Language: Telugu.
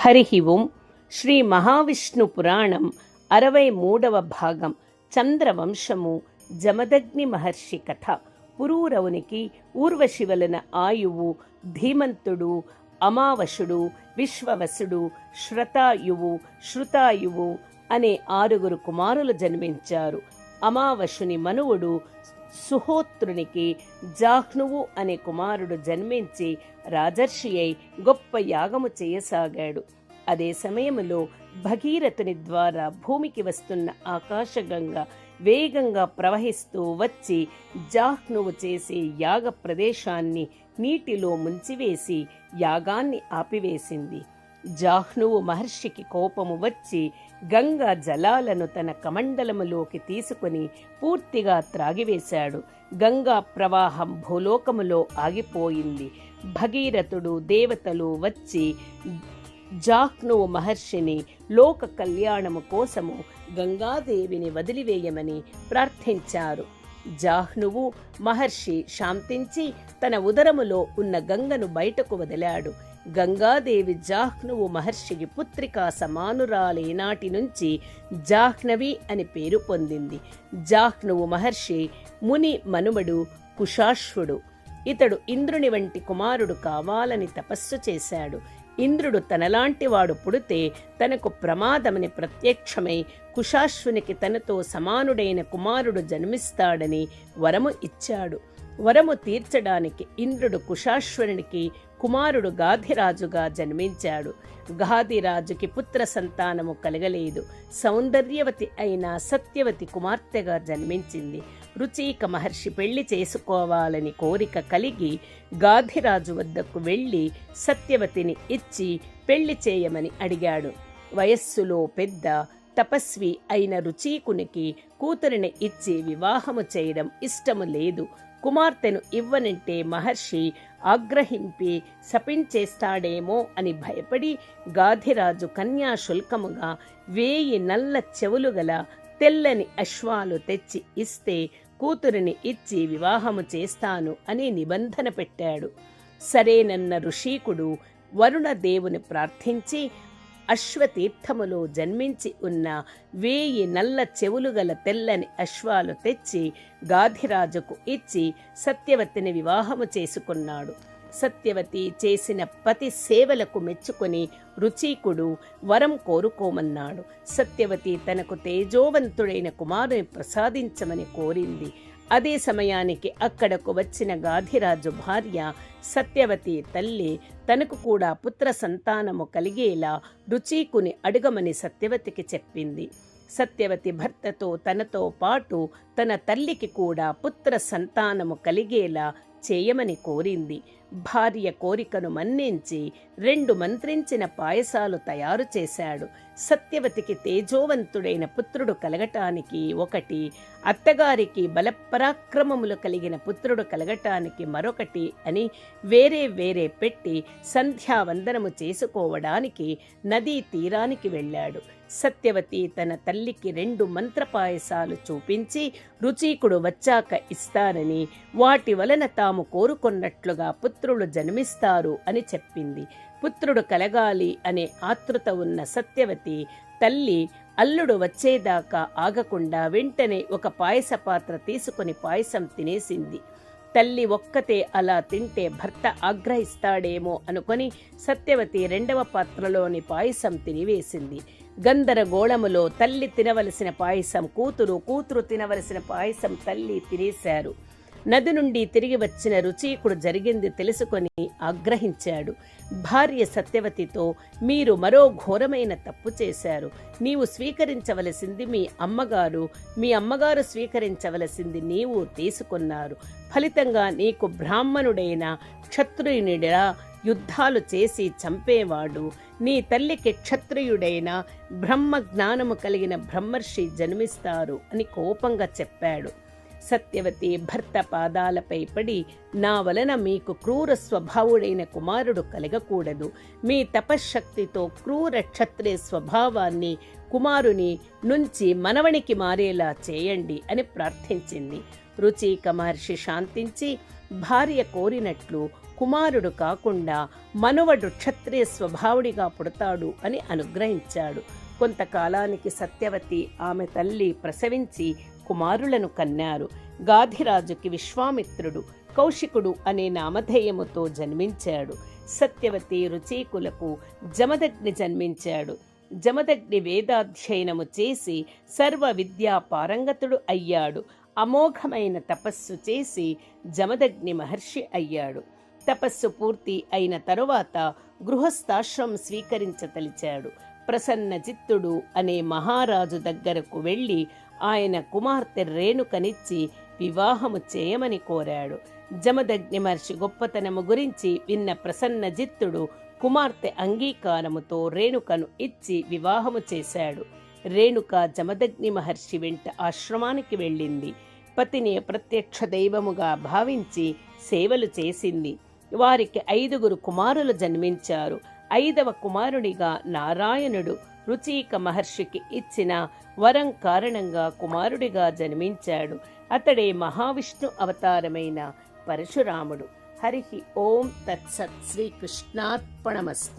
హరి ఓం. శ్రీ మహావిష్ణు పురాణం 63వ భాగం. చంద్రవంశము. జమదగ్ని మహర్షి కథ. పురూరవునికి ఊర్వశి వలన ఆయువు, ధీమంతుడు, అమావశుడు, విశ్వవసుడు, శ్రుతాయువు అనే 6 కుమారులు జన్మించారు. అమావశుని మనువుడు సుహోత్రునికి జాహ్నువు అనే కుమారుడు జన్మించి రాజర్షి అయి గొప్ప యాగము చేయసాగాడు. అదే సమయంలో భగీరథుని ద్వారా భూమికి వస్తున్న ఆకాశగంగ వేగంగా ప్రవహిస్తూ వచ్చి జాహ్నువు చేసే యాగ ప్రదేశాన్ని నీటిలో ముంచివేసి యాగాన్ని ఆపివేసింది. జాహ్నువు మహర్షికి కోపము వచ్చి గంగా జలాలను తన కమండలములోకి తీసుకుని పూర్తిగా త్రాగివేశాడు. గంగా ప్రవాహం భూలోకములో ఆగిపోయింది. భగీరథుడు, దేవతలు వచ్చి జాహ్నువు మహర్షిని లోక కళ్యాణము కోసము గంగాదేవిని వదిలివేయమని ప్రార్థించారు. జాహ్నువు మహర్షి శాంతించి తన ఉదరములో ఉన్న గంగను బయటకు వదిలాడు. గంగాదేవి జాహ్నువు మహర్షికి పుత్రికా సమానురాలైనాటి నుంచి జాహ్నవి అని పేరు పొందింది. జాహ్నువు మహర్షి ముని మనుమడు కుశాశ్వుడు. ఇతడు ఇంద్రుని వంటి కుమారుడు కావాలని తపస్సు చేశాడు. ఇంద్రుడు తనలాంటి వాడు పుడితే తనకు ప్రమాదమని ప్రత్యక్షమై కుశాశ్వునికి తనతో సమానుడైన కుమారుడు జన్మిస్తాడని వరము ఇచ్చాడు. వరము తీర్చడానికి ఇంద్రుడు కుశాశ్వరునికి కుమారుడు గాధిరాజుగా జన్మించాడు. గాధిరాజుకి పుత్ర సంతానము కలగలేదు. సౌందర్యవతి అయిన సత్యవతి కుమార్తెగా జన్మించింది. రుచీక మహర్షి పెళ్లి చేసుకోవాలని కోరిక కలిగి గాధిరాజు వద్దకు వెళ్ళి సత్యవతిని ఇచ్చి పెళ్లి చేయమని అడిగాడు. వయస్సులో పెద్ద తపస్వి అయిన రుచీకునికి కూతురిని ఇచ్చి వివాహము చేయడం ఇష్టము లేదు. కుమార్తెను ఇవ్వనంటే మహర్షి ఆగ్రహింపి శపించేస్తాడేమో అని భయపడి గాధిరాజు కన్యాశుల్కముగా 1000 నల్ల చెవులు గల తెల్లని అశ్వాలు తెచ్చి ఇస్తే కూతురిని ఇచ్చి వివాహము చేస్తాను అని నిబంధన పెట్టాడు. సరేనన్న ఋషీకుడు వరుణదేవుని ప్రార్థించి అశ్వతీర్థములో జన్మించి ఉన్న 1000 నల్ల చెవులు గల తెల్లని అశ్వాలు తెచ్చి గాధిరాజుకు ఇచ్చి సత్యవతిని వివాహము చేసుకున్నాడు. సత్యవతి చేసిన పతి సేవలకు మెచ్చుకొని రుచీకుడు వరం కోరుకోమన్నాడు. సత్యవతి తనకు తేజోవంతుడైన కుమారుని ప్రసాదించమని కోరింది. అదే సమయానికి అక్కడకు వచ్చిన గాధిరాజు భార్య సత్యవతి తల్లి తనకు కూడా పుత్ర సంతానము కలిగేలా రుచీకుని అడగమని సత్యవతికి చెప్పింది. సత్యవతి భర్తతో తనతో పాటు తన తల్లికి కూడా పుత్ర సంతానము కలిగేలా చేయమని కోరింది. భార్య కోరికను మన్నించి 2 మంత్రించిన పాయసాలు తయారు చేశాడు. సత్యవతికి తేజోవంతుడైన పుత్రుడు కలగటానికి 1, అత్తగారికి బలపరాక్రమములు కలిగిన పుత్రుడు కలగటానికి మరొకటి అని వేరే వేరే పెట్టి సంధ్యావందనము చేసుకోవడానికి నదీ తీరానికి వెళ్ళాడు. సత్యవతి తన తల్లికి 2 మంత్రపాయసాలు చూపించి రుచీకుడు వచ్చాక ఇస్తారని, వాటి వలన తాము కోరుకున్నట్లుగా పుత్రులు జన్మిస్తారు అని చెప్పింది. పుత్రుడు కలగాలి అనే ఆతృత ఉన్న సత్యవతి తల్లి అల్లుడు వచ్చేదాకా ఆగకుండా వెంటనే ఒక పాయస పాత్ర తీసుకుని పాయసం తినేసింది. తల్లి ఒక్కతే అలా తింటే భర్త ఆగ్రహిస్తాడేమో అనుకొని సత్యవతి 2వ పాత్రలోని పాయసం తినివేసింది. గందరగోళములో తల్లి తినవలసిన పాయసం కూతురు, కూతురు తినవలసిన పాయసం తల్లి తినేశారు. నది నుండి తిరిగి వచ్చిన రుచీకుడు జరిగింది తెలుసుకొని ఆగ్రహించాడు. భార్య సత్యవతితో, మీరు మరో ఘోరమైన తప్పు చేశారు. నీవు స్వీకరించవలసింది మీ అమ్మగారు స్వీకరించవలసింది నీవు తీసుకున్నారు. ఫలితంగా నీకు బ్రాహ్మణుడైన క్షత్రియునిడా యుద్ధాలు చేసి చంపేవాడు, నీ తల్లికి క్షత్రియుడైన బ్రహ్మ జ్ఞానము కలిగిన బ్రహ్మర్షి జన్మిస్తారు అని కోపంగా చెప్పాడు. సత్యవతి భర్త పాదాలపై పడి, నా వలన మీకు క్రూర స్వభావుడైన కుమారుడు కలగకూడదు. మీ తపశ్శక్తితో క్రూర క్షత్రియ స్వభావాన్ని కుమారుని నుంచి మనవనికి మారేలా చేయండి అని ప్రార్థించింది. రుచీక మహర్షి శాంతించి భార్య కోరినట్లు కుమారుడు కాకుండా మనువడు క్షత్రియ స్వభావుడిగా పుడతాడు అని అనుగ్రహించాడు. కొంతకాలానికి సత్యవతి ఆమె తల్లి ప్రసవించి కుమారులను కన్నారు. గాధిరాజుకి విశ్వామిత్రుడు, కౌశికుడు అనే నామధేయముతో జన్మించాడు. సత్యవతి రుచీకులకు జమదగ్ని జన్మించాడు. జమదగ్ని వేదాధ్యయనము చేసి సర్వ విద్యా పారంగతుడు అయ్యాడు. అమోఘమైన తపస్సు చేసి జమదగ్ని మహర్షి అయ్యాడు. తపస్సు పూర్తి అయిన తరువాత గృహస్థాశ్రమం స్వీకరించతలిచాడు. ప్రసన్నజిత్తుడు అనే మహారాజు దగ్గరకు వెళ్ళి ఆయన కుమార్తె రేణుకనిచ్చి వివాహము చేయమని కోరాడు. జమదగ్ని మహర్షి గొప్పతనము గురించి విన్న ప్రసన్నజిత్తుడు కుమార్తె అంగీకారముతో రేణుకను ఇచ్చి వివాహము చేశాడు. రేణుక జమదగ్ని మహర్షి వెంట ఆశ్రమానికి వెళ్ళింది. పతిని ప్రత్యక్ష దైవముగా భావించి సేవలు చేసింది. వారికి 5 కుమారులు జన్మించారు. 5వ కుమారునిగా నారాయణుడు రుచీక మహర్షికి ఇచ్చిన వరం కారణంగా కుమారుడిగా జన్మించాడు. అతడే మహావిష్ణు అవతారమైన పరశురాముడు. హరి ఓం తత్సత్. శ్రీకృష్ణార్పణమస్తు.